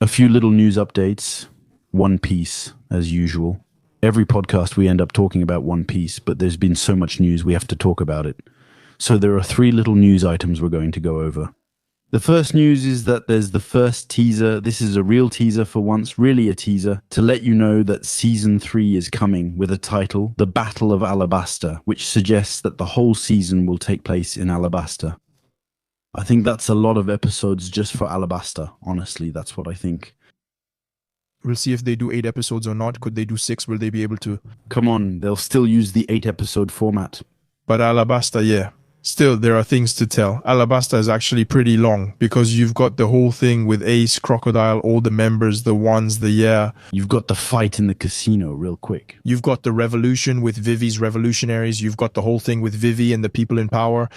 A few little news updates. One Piece, as usual. Every podcast we end up talking about One Piece, but there's been so much news we have to talk about it. So there are 3 little news items we're going to go over. The first news is that there's the first teaser. This is a real teaser for once, really a teaser, to let you know that Season 3 is coming with a title, The Battle of Alabasta, which suggests that the whole season will take place in Alabasta. I think that's a lot of episodes just for Alabasta, honestly, that's what I think. We'll see if they do 8 episodes or not. Could they do 6? Will they be able to? Come on, they'll still use the 8-episode format. But Alabasta, yeah. Still, there are things to tell. Alabasta is actually pretty long because you've got the whole thing with Ace, Crocodile, all the members, the ones, the yeah. You've got the fight in the casino real quick. You've got the revolution with Vivi's revolutionaries. You've got the whole thing with Vivi and the people in power.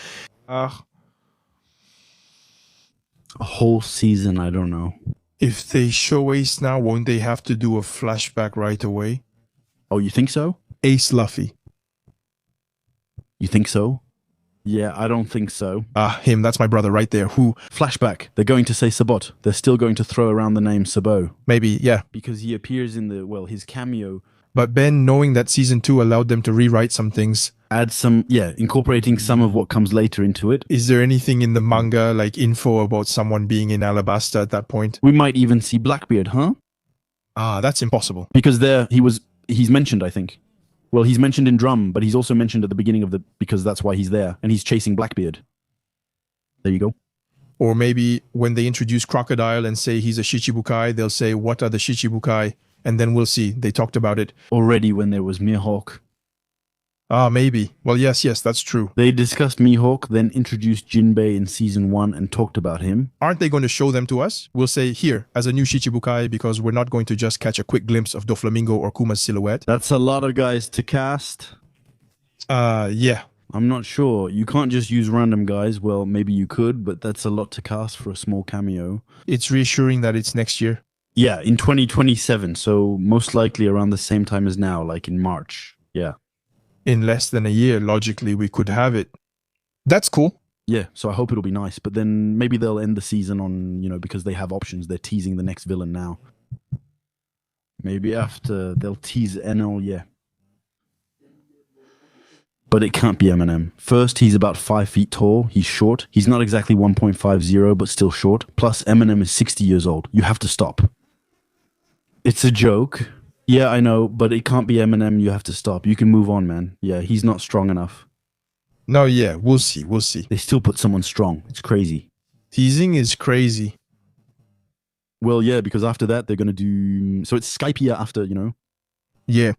A whole season, I don't know. If they show Ace now, won't they have to do a flashback right away? Oh, you think so? Ace Luffy. You think so? Yeah, I don't think so. Him, that's my brother right there. Who? Flashback. They're going to say Sabot. They're still going to throw around the name Sabo. Maybe, yeah. Because he appears in his cameo. But Ben, knowing that Season 2 allowed them to rewrite some things. Add some, incorporating some of what comes later into it. Is there anything in the manga, like info about someone being in Alabasta at that point? We might even see Blackbeard, huh? That's impossible. Because he's mentioned, I think. Well, he's mentioned in Drum, but he's also mentioned at the beginning of because that's why he's there, and he's chasing Blackbeard. There you go. Or maybe when they introduce Crocodile and say he's a Shichibukai, they'll say, what are the Shichibukai? And then we'll see. They talked about it. Already when there was Mihawk. Maybe. Well, yes, that's true. They discussed Mihawk, then introduced Jinbei in Season 1 and talked about him. Aren't they going to show them to us? We'll say, here, as a new Shichibukai, because we're not going to just catch a quick glimpse of Doflamingo or Kuma's silhouette. That's a lot of guys to cast. Yeah. I'm not sure. You can't just use random guys. Well, maybe you could, but that's a lot to cast for a small cameo. It's reassuring that it's next year. Yeah, in 2027, so most likely around the same time as now, like in March. Yeah. In less than a year, logically, we could have it. That's cool. Yeah, so I hope it'll be nice. But then maybe they'll end the season on, because they have options. They're teasing the next villain now. Maybe after they'll tease Enel, yeah. But it can't be Eminem. First, he's about 5 feet tall. He's short. He's not exactly 1.50, but still short. Plus, Eminem is 60 years old. You have to stop. It's a joke. Yeah, I know, but it can't be Eminem. You have to stop. You can move on, man. Yeah, he's not strong enough. No, yeah, we'll see. They still put someone strong. It's crazy. Teasing is crazy. Well, yeah, because after that, they're going to do... So it's Skypiea after, Yeah.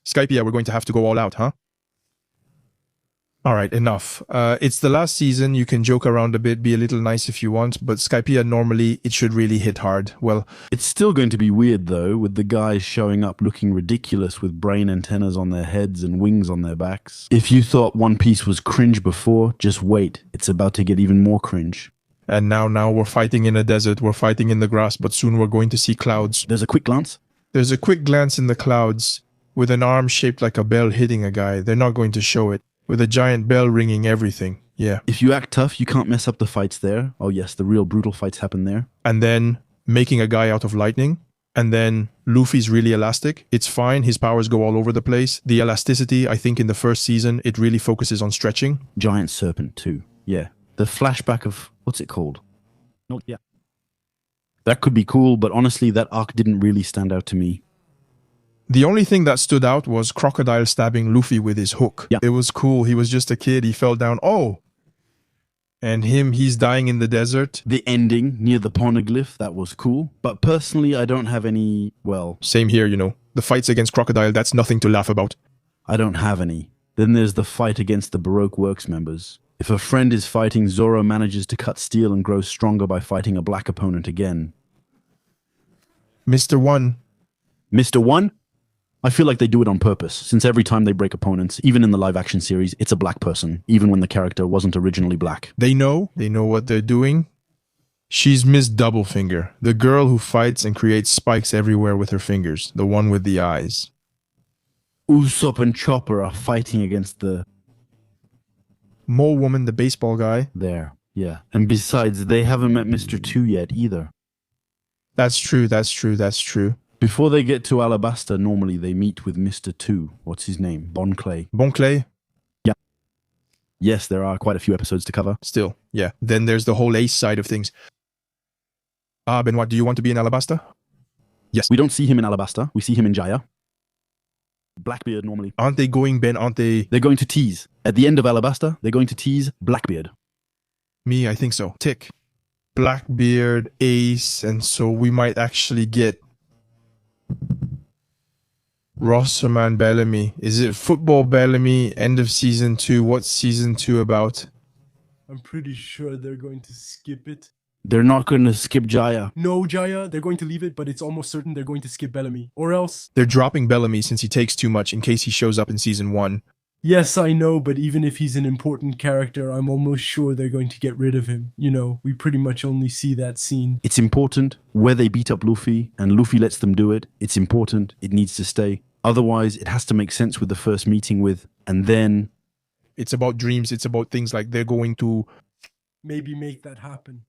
Skypiea, we're going to have to go all out, huh? All right, enough. It's the last season. You can joke around a bit, be a little nice if you want, but Skypiea, normally, it should really hit hard. Well, it's still going to be weird, though, with the guys showing up looking ridiculous with brain antennas on their heads and wings on their backs. If you thought One Piece was cringe before, just wait. It's about to get even more cringe. And now we're fighting in a desert, we're fighting in the grass, but soon we're going to see clouds. There's a quick glance? There's a quick glance in the clouds with an arm shaped like a bell hitting a guy. They're not going to show it. With a giant bell ringing everything. Yeah. If you act tough, you can't mess up the fights there. Oh yes, the real brutal fights happen there. And then making a guy out of lightning. And then Luffy's really elastic. It's fine. His powers go all over the place. The elasticity, I think in the first season, it really focuses on stretching. Giant serpent too. Yeah. The flashback of... What's it called? Yeah. That could be cool, but honestly, that arc didn't really stand out to me. The only thing that stood out was Crocodile stabbing Luffy with his hook. Yeah. It was cool. He was just a kid. He fell down. Oh! And he's dying in the desert. The ending near the poneglyph, that was cool. But personally, I don't have any, Same here, The fights against Crocodile, that's nothing to laugh about. I don't have any. Then there's the fight against the Baroque Works members. If a friend is fighting, Zoro manages to cut steel and grows stronger by fighting a black opponent again. Mr. One. Mr. One? I feel like they do it on purpose, since every time they break opponents, even in the live-action series, it's a black person, even when the character wasn't originally black. They know what they're doing. She's Miss Doublefinger, the girl who fights and creates spikes everywhere with her fingers, the one with the eyes. Usopp and Chopper are fighting against the... Mole Woman, the baseball guy. There. Yeah. And besides, they haven't met Mr. 2 yet either. That's true. Before they get to Alabasta, normally they meet with Mr. 2. What's his name? Bon Clay. Bon Clay? Yeah. Yes, there are quite a few episodes to cover. Still, yeah. Then there's the whole Ace side of things. Benoit, do you want to be in Alabasta? Yes. We don't see him in Alabasta. We see him in Jaya. Blackbeard normally. Aren't they going, Ben? Aren't they? They're going to tease. At the end of Alabasta, they're going to tease Blackbeard. Me, I think so. Tick. Blackbeard, Ace, and so we might actually get Rosserman Bellamy. Is it Football Bellamy, end of season 2? What's season 2 about? I'm pretty sure they're going to skip it. They're not going to skip Jaya. No, Jaya, they're going to leave it, but it's almost certain they're going to skip Bellamy. Or else... They're dropping Bellamy since he takes too much in case he shows up in season 1. Yes, I know, but even if he's an important character, I'm almost sure they're going to get rid of him. You know, we pretty much only see that scene. It's important where they beat up Luffy, and Luffy lets them do it. It's important. It needs to stay. Otherwise, it has to make sense with the first meeting with, and then... It's about dreams. It's about things like they're going to... Maybe make that happen.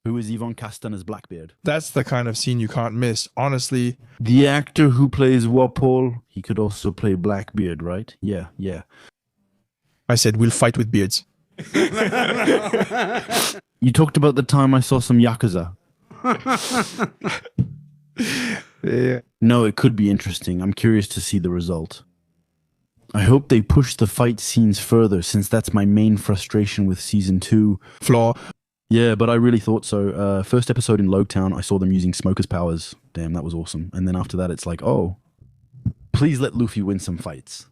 Who is Yvonne Castan as Blackbeard? That's the kind of scene you can't miss. Honestly, The actor who plays Wapol, he could also play Blackbeard, right? Yeah. I said we'll fight with beards. You talked about the time I saw some Yakuza. Yeah. No, it could be interesting. I'm curious to see the result. I hope they push the fight scenes further, since that's my main frustration with Season 2. Flaw. Yeah, but I really thought so. First episode in Logetown, I saw them using Smoker's powers. Damn, that was awesome. And then after that, it's like, oh, please let Luffy win some fights.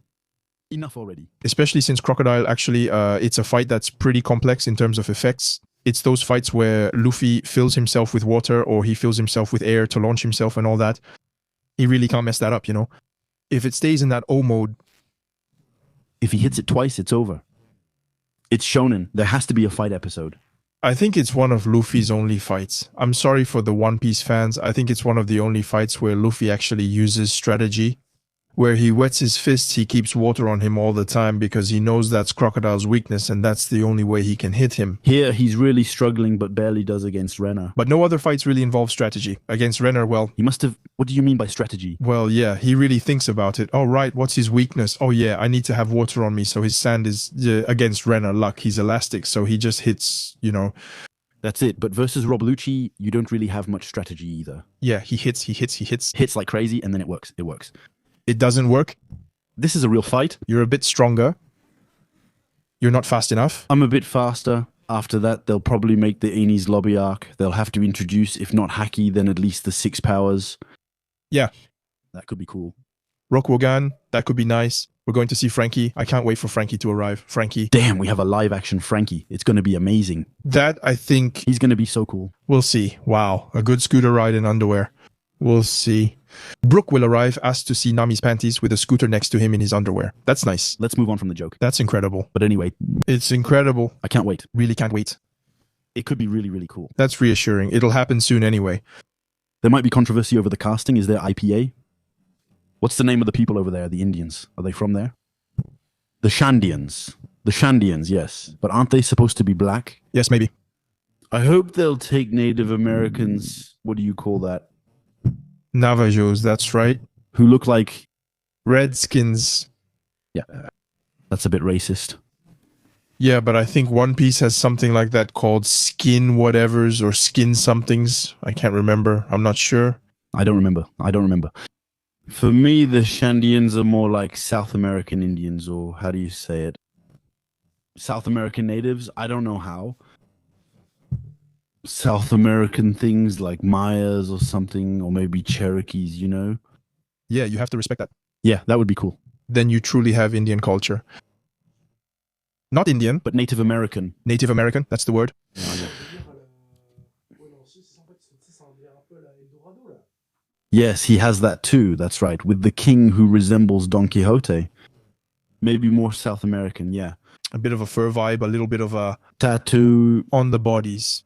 Enough already. Especially since Crocodile actually, it's a fight that's pretty complex in terms of effects. It's those fights where Luffy fills himself with water or he fills himself with air to launch himself and all that. He really can't mess that up, you know? If it stays in that O mode... If he hits it twice, it's over. It's shonen. There has to be a fight episode. I think it's one of Luffy's only fights. I'm sorry for the One Piece fans. I think it's one of the only fights where Luffy actually uses strategy. Where he wets his fists, he keeps water on him all the time because he knows that's Crocodile's weakness and that's the only way he can hit him. Here, he's really struggling, but barely does against Renner. But no other fights really involve strategy. Against Renner, well... He must have... What do you mean by strategy? Well, yeah, he really thinks about it. Oh, right, what's his weakness? Oh, yeah, I need to have water on me, so his sand is against Renner. Luck, he's elastic, so he just hits, you know... That's it. But versus Rob Lucci, you don't really have much strategy either. Yeah, he hits. Hits like crazy, and then it works. It doesn't work. This is a real fight. You're a bit stronger. You're not fast enough. I'm a bit faster. After that, they'll probably make the Enies lobby arc. They'll have to introduce, if not Haki, then at least the 6 powers. Yeah. That could be cool. Rokugan, that could be nice. We're going to see Frankie. I can't wait for Frankie to arrive. Frankie. Damn, we have a live-action Frankie. It's going to be amazing. That, I think... He's going to be so cool. We'll see. Wow. A good scooter ride in underwear. We'll see. Brook will arrive, asked to see Nami's panties with a scooter next to him in his underwear. That's nice. Let's move on from the joke. That's incredible. But anyway. It's incredible. I can't wait. Really can't wait. It could be really, really cool. That's reassuring. It'll happen soon anyway. There might be controversy over the casting. Is there IPA? What's the name of the people over there? The Indians. Are they from there? The Shandians. The Shandians, yes. But aren't they supposed to be black? Yes, maybe. I hope they'll take Native Americans, what do you call that? Navajos, that's right. Who look like... Redskins. Yeah. That's a bit racist. Yeah, but I think One Piece has something like that called skin whatevers or skin somethings. I can't remember. I'm not sure. I don't remember. For me, the Shandians are more like South American Indians, or how do you say it? South American natives? I don't know how. South American things like Mayas or something, or maybe Cherokees, you know? Yeah, you have to respect that. Yeah, that would be cool. Then you truly have Indian culture. Not Indian. But Native American. Native American, that's the word. Yes, he has that too, that's right, with the king who resembles Don Quixote. Maybe more South American, yeah. A bit of a fur vibe, a little bit of a... Tattoo. On the bodies.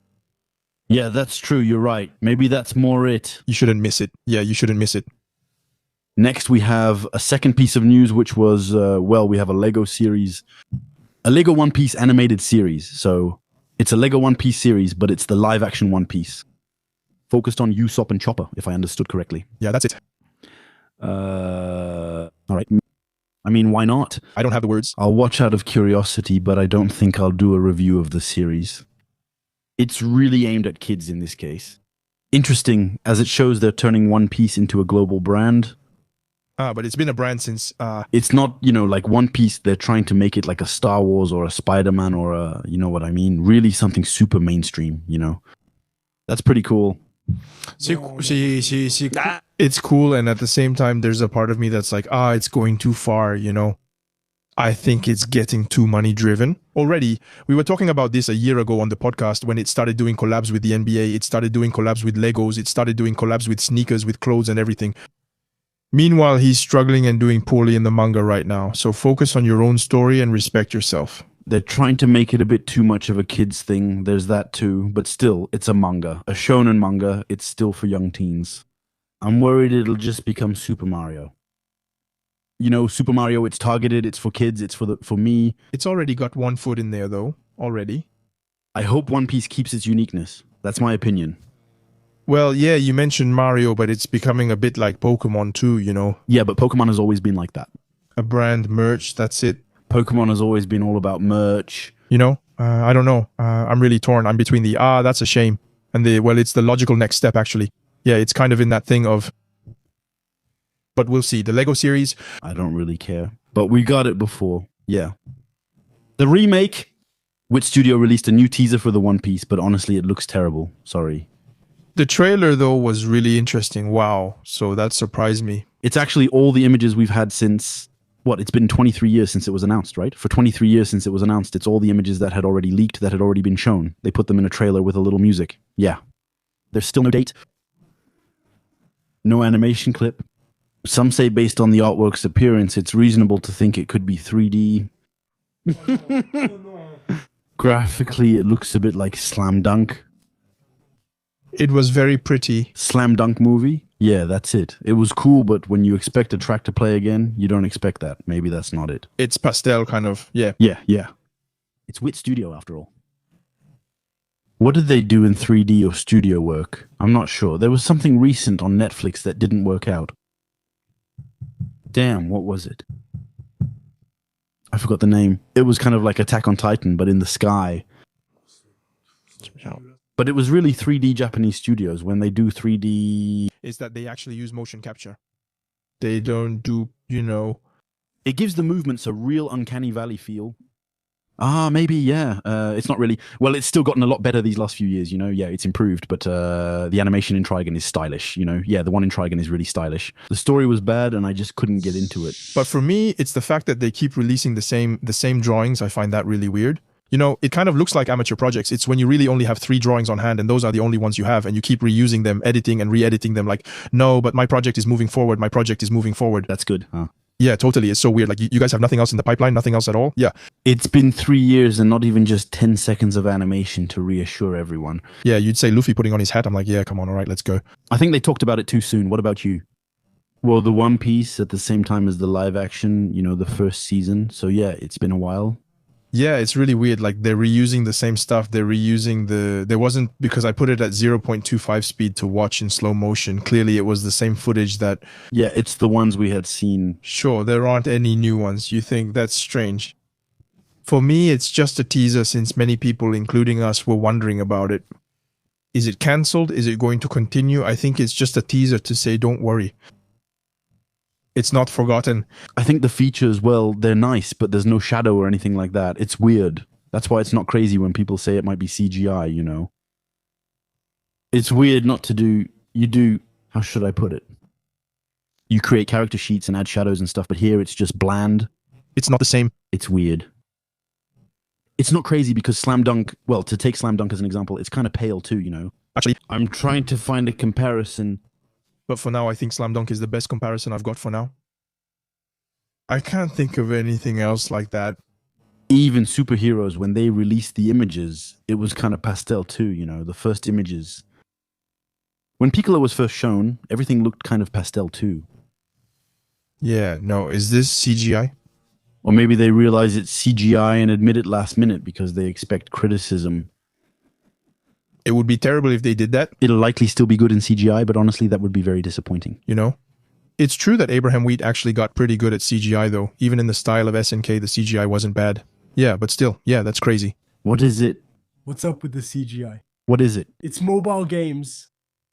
Yeah, that's true, you're right. Maybe that's more it. You shouldn't miss it. Yeah, you shouldn't miss it. Next, we have a second piece of news, which was, we have a Lego series. A Lego One Piece animated series. So, It's a Lego One Piece series, but it's the live-action One Piece. Focused on Usopp and Chopper, if I understood correctly. Yeah, that's it. All right. I mean, why not? I don't have the words. I'll watch out of curiosity, but I don't think I'll do a review of the series. It's really aimed at kids in this case. Interesting, as it shows they're turning One Piece into a global brand. But it's been a brand since... It's not, like One Piece, they're trying to make it like a Star Wars or a Spider-Man or a, you know what I mean? Really something super mainstream, That's pretty cool. It's cool, and at the same time, there's a part of me that's like, it's going too far, I think it's getting too money-driven. Already, we were talking about this a year ago on the podcast when it started doing collabs with the NBA, it started doing collabs with Legos, it started doing collabs with sneakers, with clothes and everything. Meanwhile, he's struggling and doing poorly in the manga right now, so focus on your own story and respect yourself. They're trying to make it a bit too much of a kid's thing. There's that too. But still, it's a manga. A shonen manga. It's still for young teens. I'm worried it'll just become Super Mario. Super Mario, it's targeted. It's for kids. It's for me. It's already got one foot in there, though. Already. I hope One Piece keeps its uniqueness. That's my opinion. Well, yeah, you mentioned Mario, but it's becoming a bit like Pokemon too, Yeah, but Pokemon has always been like that. A brand, merch, that's it. Pokemon has always been all about merch. I don't know. I'm really torn. I'm between the, that's a shame. And it's the logical next step, actually. Yeah, it's kind of in that thing of, but we'll see. The Lego series. I don't really care. But we got it before. Yeah. The remake. Wit Studio released a new teaser for the One Piece, but honestly, it looks terrible. Sorry. The trailer, though, was really interesting. Wow. So that surprised me. It's actually all the images we've had since... It's been 23 years since it was announced, right? For 23 years since it was announced, it's all the images that had already leaked, that had already been shown. They put them in a trailer with a little music. Yeah. There's still no date. No animation clip. Some say based on the artwork's appearance, it's reasonable to think it could be 3D. Graphically, it looks a bit like Slam Dunk. It was very pretty. Slam Dunk movie? Yeah, that's it. It was cool, but when you expect a track to play again, you don't expect that. Maybe that's not it. It's pastel, kind of. Yeah. Yeah. It's Wit Studio, after all. What did they do in 3D or studio work? I'm not sure. There was something recent on Netflix that didn't work out. Damn, what was it? I forgot the name. It was kind of like Attack on Titan, but in the sky. But it was really 3D Japanese studios. When they do 3D... Is that they actually use motion capture. They don't do, It gives the movements a real Uncanny Valley feel. Maybe, yeah. It's not really... Well, it's still gotten a lot better these last few years, Yeah, it's improved, but the animation in Trigun is stylish, Yeah, the one in Trigun is really stylish. The story was bad, and I just couldn't get into it. But for me, it's the fact that they keep releasing the same drawings. I find that really weird. It kind of looks like amateur projects. It's when you really only have 3 drawings on hand and those are the only ones you have and you keep reusing them, editing and re-editing them like, no, but my project is moving forward. My project is moving forward. That's good, huh? Yeah, totally. It's so weird. Like you guys have nothing else in the pipeline, nothing else at all? Yeah. It's been 3 years and not even just 10 seconds of animation to reassure everyone. Yeah, you'd say Luffy putting on his hat. I'm like, yeah, come on. All right, let's go. I think they talked about it too soon. What about you? Well, the One Piece at the same time as the live action, the first season. So yeah, it's been a while. Yeah, it's really weird. Like they're reusing the same stuff. They're reusing there wasn't, because I put it at 0.25 speed to watch in slow motion. Clearly it was the same footage that... Yeah, it's the ones we had seen. Sure, there aren't any new ones. You think that's strange. For me, it's just a teaser since many people, including us, were wondering about it. Is it cancelled? Is it going to continue? I think it's just a teaser to say, don't worry. It's not forgotten. I think the features, well, they're nice, but there's no shadow or anything like that. It's weird. That's why it's not crazy when people say it might be CGI, It's weird not to do... You do... How should I put it? You create character sheets and add shadows and stuff, but here it's just bland. It's not the same. It's weird. It's not crazy because Slam Dunk... Well, to take Slam Dunk as an example, it's kind of pale too, Actually, I'm trying to find a comparison... But for now, I think Slam Dunk is the best comparison I've got for now. I can't think of anything else like that. Even superheroes, when they released the images, it was kind of pastel too, the first images. When Piccolo was first shown, everything looked kind of pastel too. Yeah, no, is this CGI? Or maybe they realize it's CGI and admit it last minute because they expect criticism. It would be terrible if they did that, It'll likely still be good in CGI, but honestly, that would be very disappointing. you know? It's true that Abraham Wheat actually got pretty good at CGI, though. Even in the style of SNK, the CGI wasn't bad. Yeah, but still, yeah, that's crazy. What is it? What's up with the CGI? What is it? It's mobile games.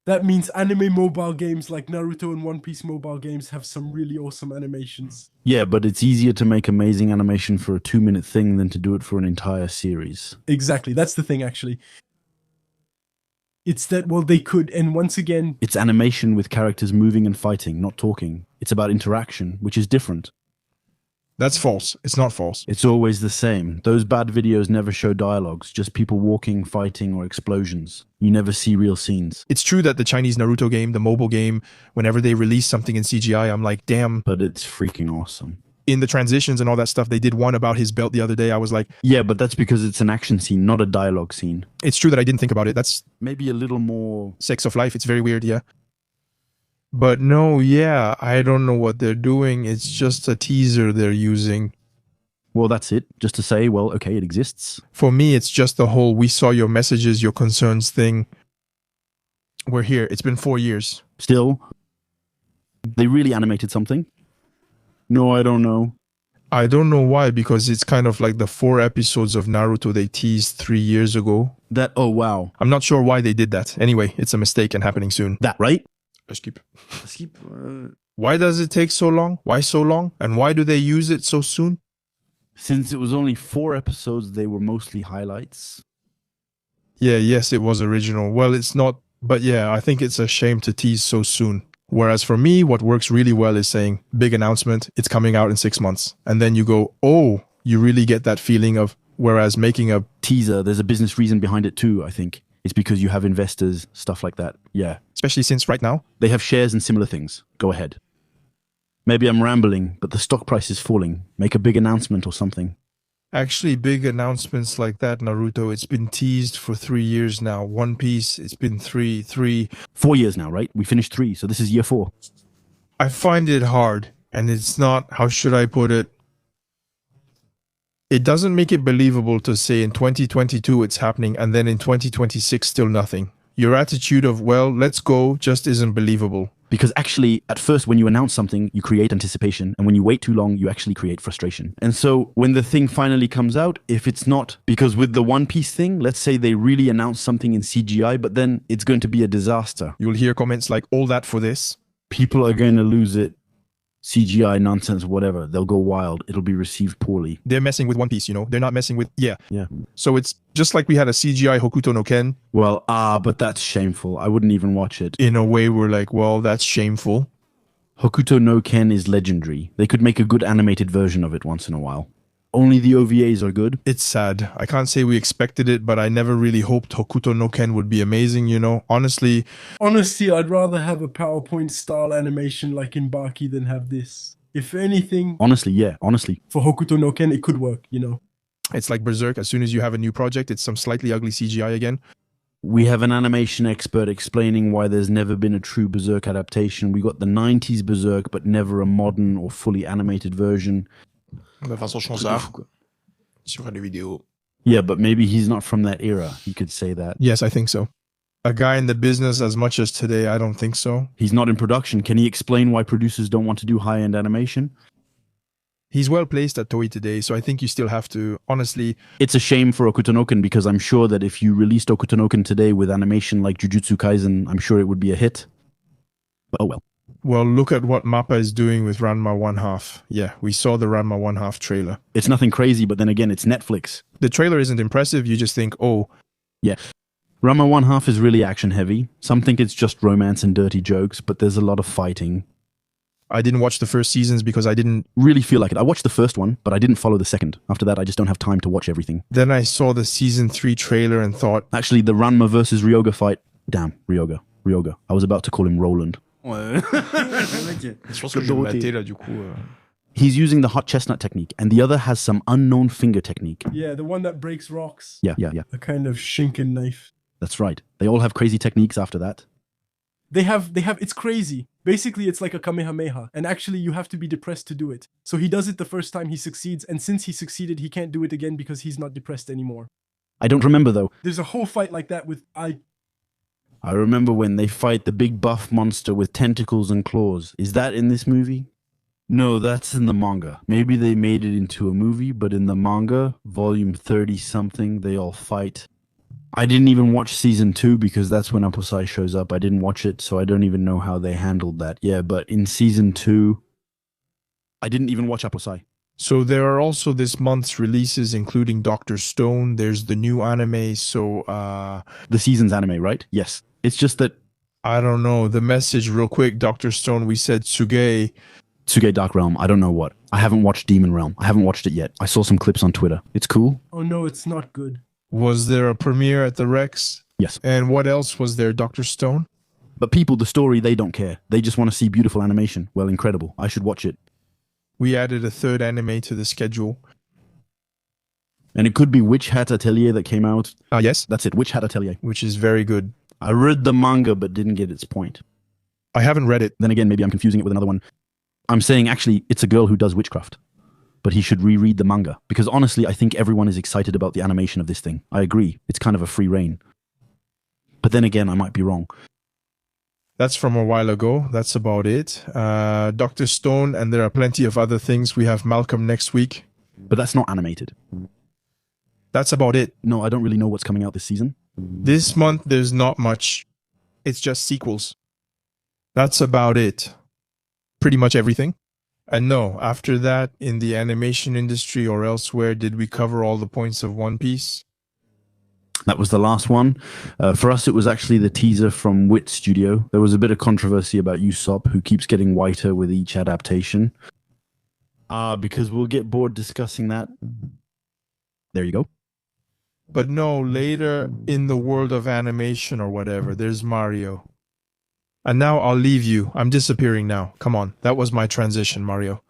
That means anime mobile games like Naruto and One Piece mobile games have some really awesome animations. Yeah, but it's easier to make amazing animation for a 2-minute thing than to do it for an entire series. Exactly, that's the thing actually. It's that, well, they could, and once again... It's animation with characters moving and fighting, not talking. It's about interaction, which is different. That's false. It's not false. It's always the same. Those bad videos never show dialogues, just people walking, fighting, or explosions. You never see real scenes. It's true that the Chinese Naruto game, the mobile game, whenever they release something in CGI, I'm like, damn. But it's freaking awesome. In the transitions and all that stuff, they did one about his belt the other day. I was like, Yeah, but that's because it's an action scene, not a dialogue scene. it's true that I didn't think about it. That's Maybe a little more... sex of life. It's very weird, yeah. But no, yeah, I don't know what they're doing. It's just a teaser they're using. Well, that's it. Just to say, well, okay, it exists. For me, it's just the whole we saw your messages, your concerns thing. We're here. It's been 4 years. Still, they really animated something? No, I don't know. I don't know why, because it's kind of like the 4 episodes of Naruto they teased 3 years ago. That, oh wow. I'm not sure why they did that. Anyway, it's a mistake and happening soon. That, right? Why does it take so long? Why so long? And why do they use it so soon? Since it was only 4 episodes, they were mostly highlights. Yeah, yes, it was original. Well, it's not, but yeah, I think it's a shame to tease so soon. Whereas for me, what works really well is saying, big announcement, it's coming out in 6 months. And then you go, oh, you really get that feeling of, whereas making a Teaser, there's a business reason behind it too, I think. It's because you have investors, stuff like that. Yeah. especially since right now, They have shares in similar things. Go ahead. Maybe I'm rambling, but the stock price is falling. Make a big announcement or something. actually big announcements like that, Naruto, it's been teased for 3 years now. One Piece, it's been three. 4 years now, right? We finished 3, so this is year 4. I find it hard, and it's not, how should I put it? It doesn't make it believable to say in 2022 it's happening, and then in 2026 still nothing. Your attitude of, well, let's go, just isn't believable. Because actually, at first, when you announce something, you create anticipation. And when you wait too long, you actually create frustration. And so when the thing finally comes out, if it's not, because with the One Piece thing, let's say they really announce something in CGI, but then it's going to be a disaster. You'll hear comments like, all that for this? People are going to lose it. CGI nonsense, whatever. They'll go wild. It'll be received poorly. They're messing with One Piece, you know? They're not messing with, yeah. Yeah. So it's just like we had a CGI Hokuto no Ken. Well, but that's shameful. I wouldn't even watch it. In a way, we're like, well, that's shameful. Hokuto no Ken is legendary. They could make a good animated version of it once in a while. Only the OVAs are good. It's sad. I can't say we expected it, but I never really hoped Hokuto no Ken would be amazing, you know? Honestly, I'd rather have a PowerPoint style animation like in Baki than have this. If anything, Honestly, yeah, honestly. for Hokuto no Ken, it could work, you know? it's like Berserk. As soon as you have a new project, it's some slightly ugly CGI again. We have an animation expert explaining why there's never been a true Berserk adaptation. We got the 90s Berserk, but never a modern or fully animated version. Vincent Chansard sur les vidéos. Yeah, but maybe he's not from that era. He could say that. Yes, I think so. A guy in the business as much as today, I don't think so. He's not in production. Can he explain why producers don't want to do high-end animation? He's well placed at Toei today, so I think you still have to, honestly, It's a shame for Okutonoken because I'm sure that if you released Okutonoken today with animation like Jujutsu Kaisen, I'm sure it would be a hit. But oh well. well, look at what Mappa is doing with Ranma 1/2. Yeah, we saw the Ranma 1/2 trailer. It's nothing crazy, but then again, it's Netflix. The trailer isn't impressive, you just think, oh, Ranma 1/2 is really action-heavy. Some think it's just romance and dirty jokes, but there's a lot of fighting. I didn't watch the first seasons because I didn't. Really feel like it. I watched the first one, but I didn't follow the second. After that, I just don't have time to watch everything. Then I saw the season 3 trailer and thought, Actually, the Ranma versus Ryoga fight. Damn, Ryoga. I was about to call him Roland. Ouais. Je pense que je vais me mater là du coup. He's using the hot chestnut technique, and the other has some unknown finger technique. Yeah, the one that breaks rocks. Yeah. A kind of Shinken knife. That's right. They all have crazy techniques after that. They have, it's crazy. Basically, it's like a Kamehameha, and actually you have to be depressed to do it. So he does it the first time he succeeds, and since he succeeded, he can't do it again because he's not depressed anymore. I don't remember, though. There's a whole fight like that with, I I remember when they fight the big buff monster with tentacles and claws. Is that in this movie? No, that's in the manga. Maybe they made it into a movie, but in the manga, volume 30-something, they all fight. I didn't even watch season 2 because that's when Apposai shows up. I didn't watch it, so I don't even know how they handled that. Yeah, but in season 2, I didn't even watch Apposai. So there are also this month's releases, including Dr. Stone. There's the new anime, so The season's anime, right? Yes. It's just that I don't know. The message real quick, Dr. Stone, we said Tsuge. Tsuge Dark Realm, I don't know what. I haven't watched Demon Realm. I haven't watched it yet. I saw some clips on Twitter. It's cool. Oh no, it's not good. Was there a premiere at the Rex? Yes. And what else was there, Dr. Stone? But people, the story, they don't care. They just want to see beautiful animation. Well, incredible. I should watch it. We added a third anime to the schedule. And it could be Witch Hat Atelier that came out. Yes, That's it, Witch Hat Atelier. which is very good. I read the manga but didn't get its point. I haven't read it. Then again, maybe I'm confusing it with another one. I'm saying actually it's a girl who does witchcraft. But he should reread the manga. Because honestly, I think everyone is excited about the animation of this thing. I agree. It's kind of a free reign. But then again, I might be wrong. That's from a while ago. That's about it. Dr. Stone, and there are plenty of other things. We have Malcolm next week. But that's not animated. That's about it. No, I don't really know what's coming out this season. This month, there's not much. It's just sequels. That's about it. Pretty much everything. And no, after that, in the animation industry or elsewhere, did we cover all the points of One Piece? That was the last one. For us, it was actually the teaser from Wit Studio. There was a bit of controversy about Usopp, who keeps getting whiter with each adaptation. Because we'll get bored discussing that. There you go. But no, later in the world of animation or whatever, there's Mario. And now I'll leave you. I'm disappearing now. Come on. That was my transition, Mario.